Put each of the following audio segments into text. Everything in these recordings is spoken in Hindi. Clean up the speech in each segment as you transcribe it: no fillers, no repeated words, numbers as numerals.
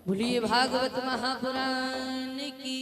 बोलिए भागवत महापुराण की।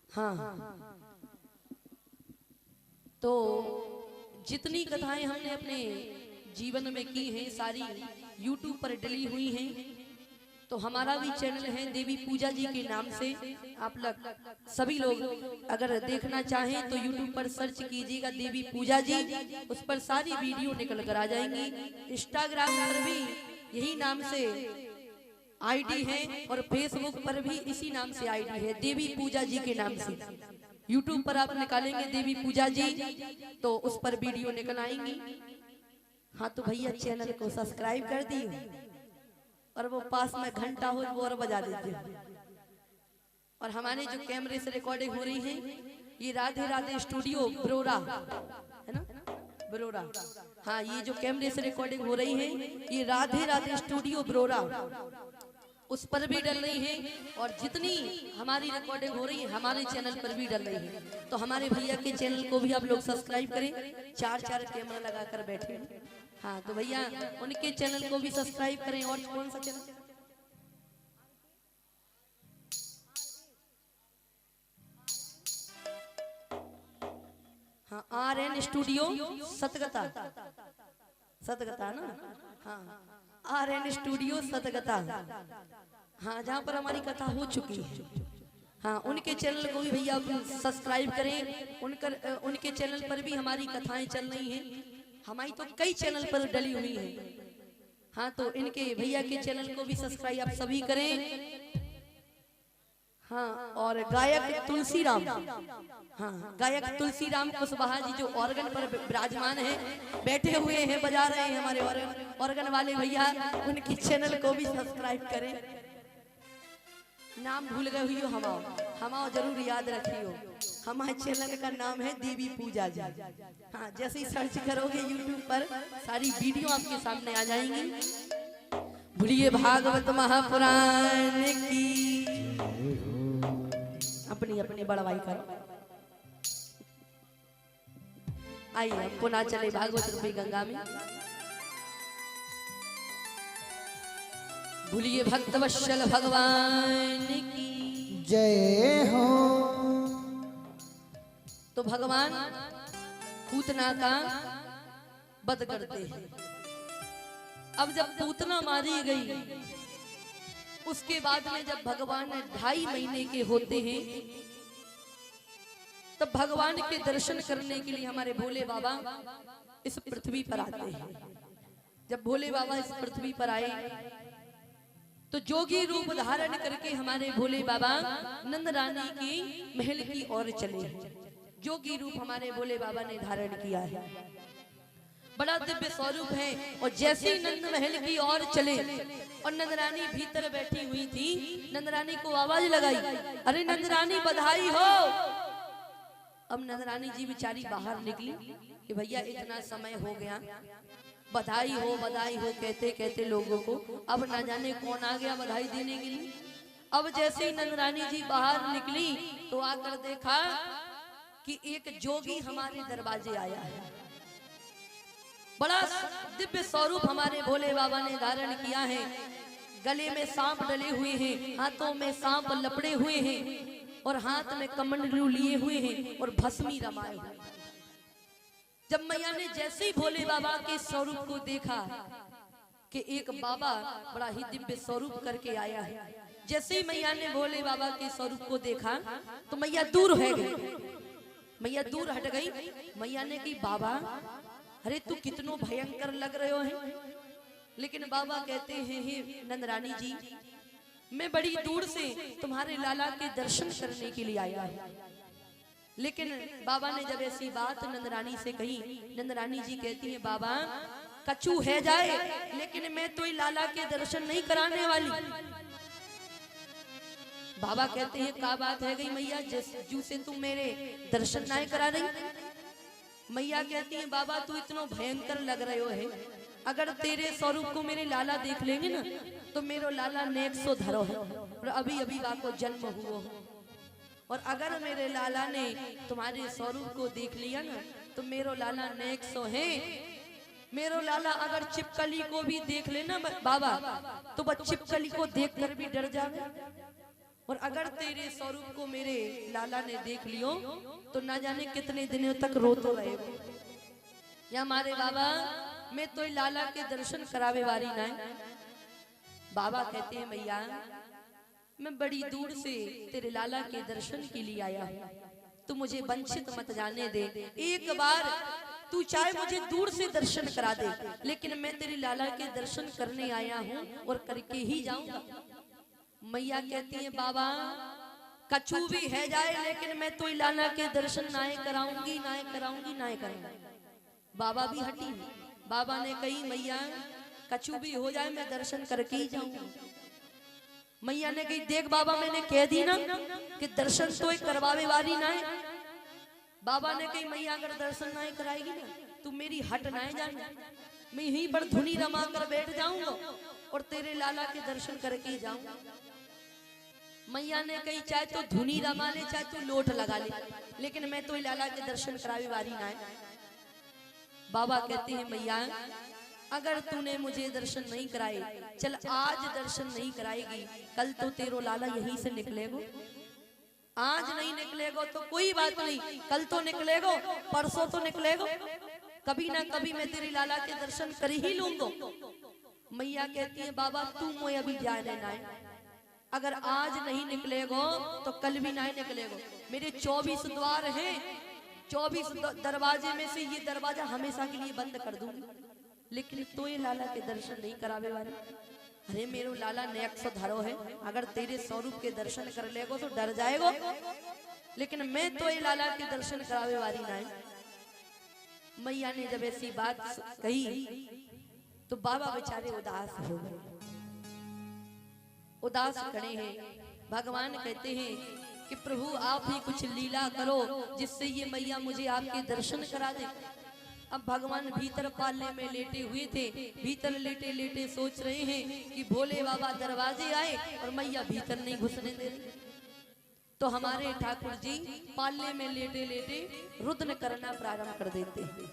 हाँ, तो जितनी कथाएं हमने अपने जीवन में की हैं सारी YouTube पर डली हुई हैं। तो हमारा भी चैनल है देवी पूजा जी के नाम से। आप लोग सभी लोग अगर देखना चाहें तो YouTube पर सर्च कीजिएगा देवी पूजा जी, उस पर सारी वीडियो निकल कर आ जाएंगी। इंस्टाग्राम पर भी यही नाम से आईडी है और फेसबुक पर भी इसी नाम से आईडी है देवी पूजा जी के नाम से। यूट्यूब पर आप निकालेंगे देवी पूजा जी तो उस पर वीडियो निकल आएंगी। हाँ तो भैया चैनल को सब्सक्राइब कर दिए और वो पास में घंटा हो वो और बजा दीजिए। और हमारे जो कैमरे से रिकॉर्डिंग हो रही है ये राधे राधे स्टूडियो बरोरा है ना, बरोरा। हाँ ये जो कैमरे से रिकॉर्डिंग हो रही है ये राधे राधे स्टूडियो बरोरा, उस पर भी डल रही है। और जितनी हमारी रिकॉर्डिंग हो रही है हमारे चैनल पर भी डल रही है। तो हमारे भैया के चैनल को भी आप लोग सब्सक्राइब करें। चार कैमरा लगा कर बैठे हैं। हाँ तो भैया उनके चैनल को भी सब्सक्राइब करें। और कौन सा चैनल? हाँ RN स्टूडियो सतगता, सतगता ना। हाँ RN स्टूडियो सतगता। हाँ जहाँ पर हमारी कथा हो चुकी है। हाँ उनके चैनल को भी भैया सब्सक्राइब करें। उनके चैनल पर भी हमारी कथाएं चल रही हैं। हमारी तो कई चैनल पर डली हुई है। हाँ तो इनके भैया के चैनल को भी सब्सक्राइब आप सभी करें। हाँ और गायक तुलसीराम, हाँ गायक तुलसीराम कुशवाहा जी जो ऑर्गन पर विराजमान है, बैठे हुए हैं, बजा रहे हैं हमारे ऑर्गन वाले भैया, उनके चैनल को भी सब्सक्राइब करें। नाम भूल गए हुई हो हमाओ जरूर याद रखियो। हमारे चैनल का नाम है देवी पूजा जी। हाँ जैसे ही सर्च करोगे यूट्यूब पर सारी वीडियो आपके सामने आ जाएंगी। बोलिए भागवत महापुराण की। अपनी अपनी बड़वाई करो। आइए हमको ना चले भागवत रूपी गंगा में। बोलिए भक्तवत्सल भगवान की जय हो। तो भगवान पूतना का वध करते हैं। अब जब पूतना मारी गई उसके बाद में जब भगवान 2.5 महीने के होते हैं तब भगवान के दर्शन करने के लिए हमारे भोले बाबा इस पृथ्वी पर आते हैं। जब भोले बाबा इस पृथ्वी पर आए तो जोगी रूप धारण करके हमारे भोले बाबा नंद रानी की महल की ओर चले। जोगी रूप हमारे भोले बाबा ने धारण किया है, बड़ा दिव्य स्वरूप है। और जैसे ही नंद महल की ओर चले और नंद रानी भीतर बैठी हुई थी, नंद रानी को आवाज लगाई, अरे नंद रानी बधाई हो। अब नंद रानी जी बेचारी बाहर निकली कि भैया इतना समय हो गया, बधाई हो कहते कहते लोगों को अब ना जाने कौन आ गया बधाई देने के लिए। अब जैसे ही नंद रानी जी बाहर निकली तो आकर देखा कि एक जोगी हमारे दरवाजे आया है। बड़ा दिव्य स्वरूप हमारे भोले बाबा ने धारण किया है। गले में सांप डले हुए हैं, हाथों में सांप लपड़े हुए हैं और हाथ में कमंडलू लिए हुए हैं और भस्मी रमाए हुए। जब मैया ने जैसे ही भोले बाबा के स्वरूप को देखा कि एक बाबा बड़ा ही दिव्य स्वरूप करके आया है, जैसे ही मैया ने भोले बाबा के स्वरूप को देखा तो मैया दूर हो गई, मैया दूर हट गई। मैया ने कही बाबा अरे तू कितनो भयंकर लग रहे हो है। लेकिन बाबा कहते हैं हे नंद रानी जी मैं बड़ी दूर से तुम्हारे लाला के दर्शन करने के लिए आया है। लेकिन बाबा ने जब ऐसी बात नंद रानी से कही, नंद रानी जी कहती है बाबा कछु है जाए लेकिन मैं तो लाला के दर्शन नहीं कराने वाली। बाबा कहते हैं क्या बात है गई मैया जू से तुम मेरे दर्शन नहीं करा रही। मैया कहती है बाबा तू इतना भयंकर लग रहे हो है, अगर तेरे स्वरूप को मेरे लाला देख लेंगे ना तो मेरो लाला नेक सो धरो है और अभी अभी वाको जन्म हुआ हो, और अगर मेरे लाला ने तुम्हारे स्वरूप को देख लिया ना तो मेरो लाला नेक सो है। मेरो लाला अगर चिपकली को भी देख लेना बाबा तो वह चिपकली को देख कर भी डर जावे, और अगर तेरे स्वरूप को मेरे लाला ने देख लियो तो ना जाने कितने दिनों तक रोतो रहे। या हमारे बाबा मैं तो लाला के दर्शन करावे वाली ना। बाबा कहते हैं मैया मैं बड़ी दूर से तेरे लाला के दर्शन के लिए आया हूँ, तू मुझे वंचित मत जाने दे। एक बार तू चाहे मुझे दूर से दर्शन करा दे, लेकिन मैं तेरे लाला के दर्शन करने आया हूँ और करके ही जाऊंगा। मैया कहती है बाबा कछु भी है जाए लेकिन मैं तो लाला के दर्शन नाए कराऊंगी नाए कराऊंगी नाए कराऊंगी। बाबा भी हटी, बाबा ने कही मैया कछु भी हो जाए मैं दर्शन करके ही जाऊंगा। मैया ने कही देख बाबा मैंने कह दी ना कि दर्शन तो एक करवावे वाली ना है। बाबा ने कही मैया अगर दर्शन ना कराएगी ना तू मेरी हट ना जाना, मैं यहीं पर धुनी रमा कर बैठ जाऊंगा और तेरे लाला के दर्शन करके ही जाऊंगा। मैया ने कही चाहे तो धुनी रमा ले चाहे तो लोट लगा ले, लेकिन मैं तो लाला के दर्शन करावे वाली ना है। बाबा कहते हैं मैया अगर तूने मुझे दर्शन नहीं कराए, चल आज दर्शन नहीं कराएगी कल तो तेरो लाला यहीं से निकलेगो। आज नहीं निकलेगो तो कोई बात नहीं, कल तो निकलेगो, परसों तो निकलेगो, कभी ना कभी मैं तेरे लाला के दर्शन कर ही लूंगा। मैया कहती है बाबा तू मोए अभी जाने ना, अगर आज नहीं निकलेगो तो कल भी नहीं निकलेगो। मेरे 24 द्वार हैं, 24 दरवाजे में से ये दरवाजा हमेशा के लिए बंद कर दूंगी, लेकिन तो ये लाला के दर्शन नहीं करावे वाले। अरे मेरो लाला नेक सो धरो है, अगर तेरे स्वरूप के दर्शन कर लेगो तो डर जाएगो, लेकिन मैं तो ये लाला के दर्शन करावे वाली नहीं। मैया ने जब ऐसी बात कही तो बाबा बेचारे उदास हो गए, उदास खड़े हैं। भगवान कहते हैं कि प्रभु आप ही कुछ लीला करो जिससे ये मैया मुझे आपके दर्शन करा दे। अब भगवान भीतर पालने में लेटे हुए थे, भीतर लेटे लेटे सोच रहे हैं कि भोले बाबा दरवाजे आए और मैया भीतर नहीं घुसने दे रही। तो हमारे ठाकुर जी पालने में लेटे लेटे रुदन करना प्रारंभ कर देते हैं,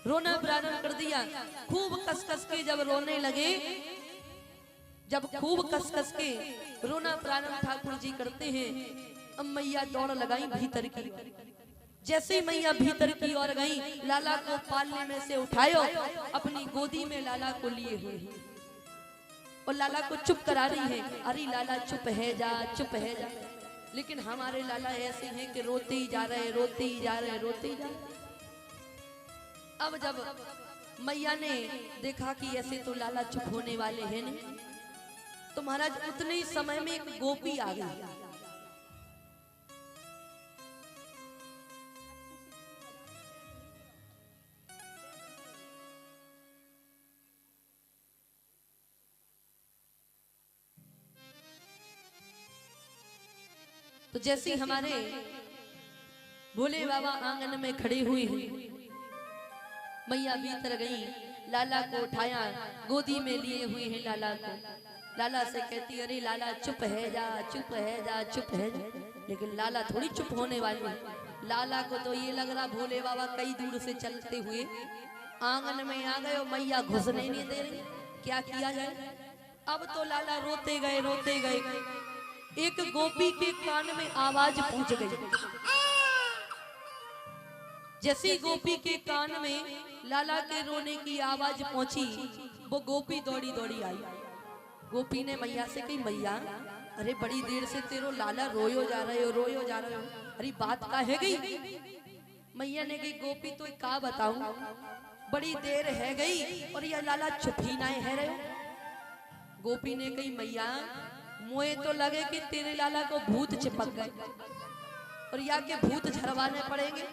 रोना प्रारंभ कर दिया। खूब कस कस के जब रोने लगे, जब खूब कस कस के रोना प्रारंभ ठाकुर जी करते हैं, अब मैया दौड़ लगाई भीतर की। जैसे मैया भीतर की ओर गई, लाला को पालने में से उठायो, अपनी गोदी में लाला को लिए हुए और लाला को चुप करा रही है। अरे लाला चुप है जा, चुप है जा। लेकिन हमारे लाला ऐसे हैं कि रोते ही जा रहे, रोते ही जा रहे, रोते ही जा रहे। अब जब मैया ने देखा कि ऐसे तो लाला चुप होने वाले हैं नहीं, तो महाराज उतने ही समय में एक गोपी आ गई। तो जैसे हमारे भोले बाबा आंगन में खड़े हुए हैं, मैया भीतर गई, लाला को उठाया, गोदी में लिए हुए हैं लाला को। लाला से कहती अरे लाला चुप है जा, चुप है जा, चुप है जा। लेकिन लाला थोड़ी चुप होने वाली है। लाला को तो ये लग रहा भोले बाबा कई दूर से चलते हुए आंगन में आ गए और मैया घुसने नहीं दे रही, क्या किया जाए। अब तो लाला रोते गए, रोते गए। एक गोपी के कान में आवाज पहुंच गई। जैसी गोपी के कान में लाला के रोने की आवाज पहुंची, वो गोपी दौड़ी दौड़ी आई। गोपी ने मैया से कही मैया अरे बड़ी देर से तेरो लाला रोयो जा रहे हो, रोयो जा रहे हो, अरे बात का है गई। मैया ने कही गोपी तो का बताऊं, बड़ी देर है गई और यह लाला चुप ही ना है रहे। गोपी ने कही मैया मोए तो लगे कि तेरे लाला को भूत चिपक गए और या के भूत झरवाने पड़ेंगे।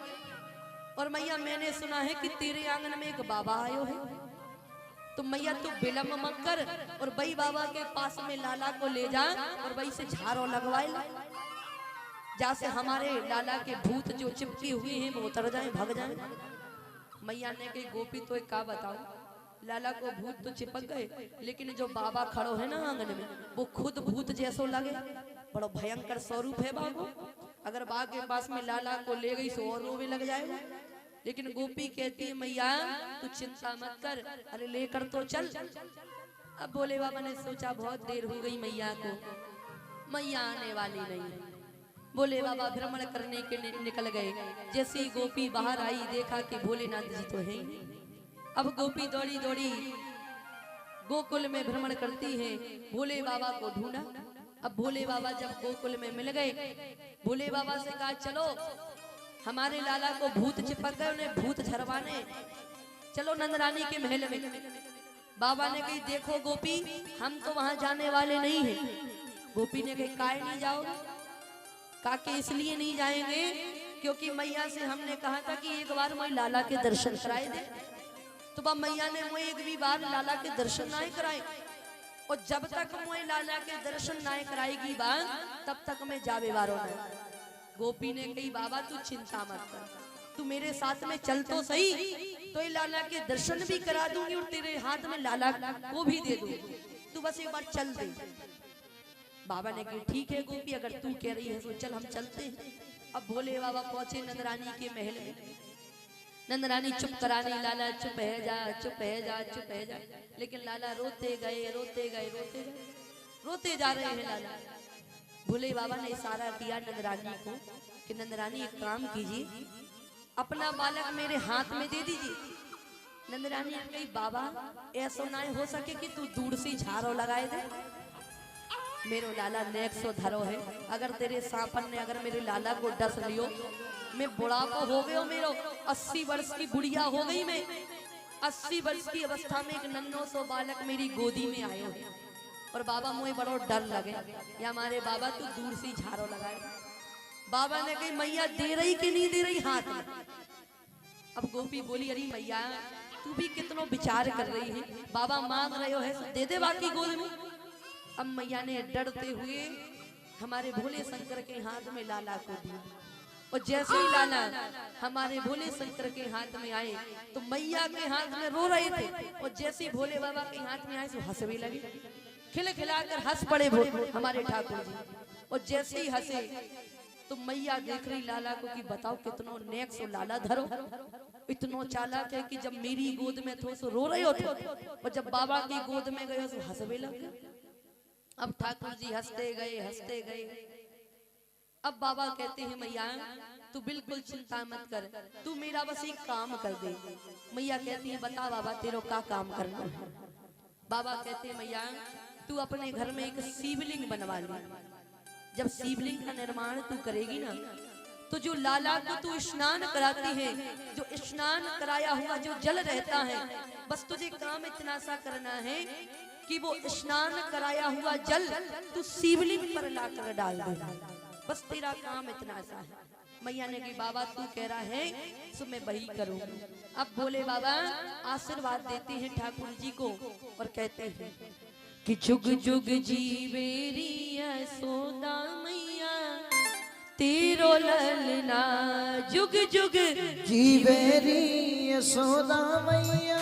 और मैया मैंने सुना है कि तेरे आंगन में एक बाबा आयो है, तो मैया तू विलम्ब मत कर और बई बाबा के पास में लाला को ले जा और बई से झाड़ो लगवाए ला, जैसे हमारे लाला के भूत जो चिपके हुए हैं वो उतर जाए, भाग जाए। मैया ने कही गोपी तो एक का बताओ, लाला को भूत तो चिपक गए, लेकिन जो बाबा खड़ो है ना आंगन में वो खुद भूत जैसो लगे, बड़ा भयंकर स्वरूप है बाबू। अगर बाघ के पास में लाला को ले गई सो और रोवे लग जाएगा। लेकिन गोपी कहती है मैया तू चिंता मत कर, अरे लेकर तो चल। अब भोले बाबा ने सोचा बहुत देर हो गई मैया को, मैया आने वाली नहीं। भोले बाबा भ्रमण करने के निकल गए। जैसे ही गोपी बाहर आई देखा कि भोलेनाथ जी तो है ही। अब गोपी दौड़ी दौड़ी गोकुल में भ्रमण करती है, भोले बाबा को ढूंढा। अब भोले बाबा जब गोकुल में मिल गए, भोले बाबा से कहा चलो हमारे लाला को भूत चिपक गए, उन्हें भूत झरवाने चलो नंदरानी के महल में। बाबा ने कही देखो गोपी हम तो वहां जाने वाले नहीं हैं। गोपी ने कही काहे नहीं जाओगे? कहा कि इसलिए नहीं जाएंगे क्योंकि मैया से हमने कहा था कि एक बार मैं लाला के दर्शन कराए दे, तो बा मैया ने मुझे एक भी बार लाला के दर्शन ना कराए, और जब तक मुझे लाला के दर्शन ना कराएगी बात तब तक मैं जावे वारो नहीं। गोपी ने कही बाबा तू चिंता मत कर, तू मेरे साथ में चल तो सही, तो ये लाला के दर्शन भी करा दूंगी और तेरे हाथ में लाला को भी दे दूंगी, तू बस एक बार चल दे। बाबा ने कहा ठीक है गोपी अगर तू कह रही है तो चल हम चलते हैं। अब भोले बाबा पहुंचे नंदरानी के महल में। नंदरानी चुप कराने, लाला चुप है जा चुप है जा चुप है जा, लेकिन लाला रोते गए रोते गए रोते गए, रोते जा रहे हैं लाला। भोले बाबा ने इशारा किया नंदरानी को कि नंदरानी एक काम कीजिए, अपना बालक मेरे हाथ में दे दीजिए। नंदरानी ने कही बाबा ऐसा ना हो सके कि तू दूर से झाड़ो लगाए दे, मेरो लाला नेक सो धरो है, अगर तेरे सांपन ने अगर मेरे लाला को डस लियो, मैं बुढ़ापा हो गयो, मेरो 80 वर्ष की बुढ़िया हो गई, मैं 80 वर्ष की अवस्था में एक नन्नो सो बालक मेरी गोदी में आए हो, और बाबा मुझे बड़ो डर लगे, या हमारे बाबा तू दूर से झाड़ो लगाए। बाबा ने कही मैया दे रही कि नहीं दे रही हाथ में? अब गोपी बोली अरे मैया तू भी कितनो विचार कर रही है, बाबा मांग रहे हो है दे दे बाकी गोद में। अब मैया ने डरते हुए हमारे भोले शंकर के हाथ में लाला को दिया, और जैसे ही लाला हमारे भोले शंकर के हाथ में आए तो मैया के हाथ में रो रहे थे, और जैसे ही भोले बाबा के हाथ में आए तो हंसने लगे, खिलखिलाकर हंस पड़े हमारे ठाकुर जी। और जैसे ही हंसे तो मैया देख रही लाला को कि बताओ कितनो नेक सो लाला धरो, इतनो चालाक है कि जब मेरी गोद में थो सो रो रहे हो, और जब बाबा की गोद में गए तो हंसने लगे। अब ठाकुर जी हंसते गए हंसते गए। अब बाबा कहते हैं मैया तू बिल्कुल चिंता मत कर, तू मेरा बस एक काम कर दे। मैया कहती है बता बाबा तेरो का काम करना है? बाबा कहते हैं मैया तू अपने घर में एक शिवलिंग बनवा ले, जब शिवलिंग का निर्माण तू करेगी ना तो जो लाला को तू स्नान कराती है, जो स्नान कराया हुआ जो जल रहता है, बस तुझे काम इतना सा करना है कि वो स्नान कराया हुआ जल तू शिवलिंग पर लाकर डाल दे, बस तेरा काम इतना सा है। मैया ने कहा बाबा तू कह रहा है सो मैं वही करूंगी। अब भोले बाबा आशीर्वाद देते हैं ठाकुर जी को और कहते हैं कि जुग जुग जीवेरी यशोदा मैया तेरो ललना, जुग जुग जीवेरी यशोदा मैया